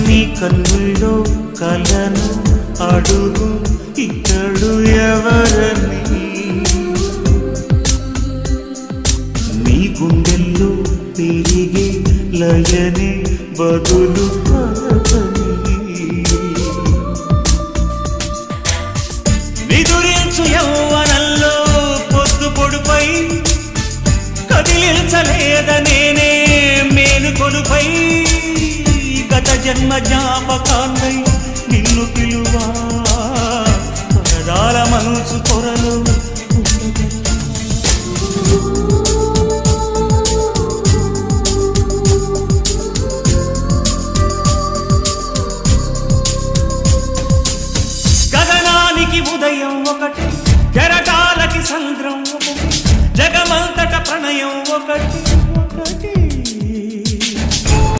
నీ కన్నుల్లో కలను అడుగు ఇతడు ఎవరని, నీ గుండెల్లో పెరిగే లయనే బదులు విదురించు యౌవనంలో పొద్దు పొడుపై కదిలించలేదనేనే మేలుకొలుపై గత జన్మ జ్ఞాపకాన్నై నిన్ను పిలువా పరదాల మనసు కొరలు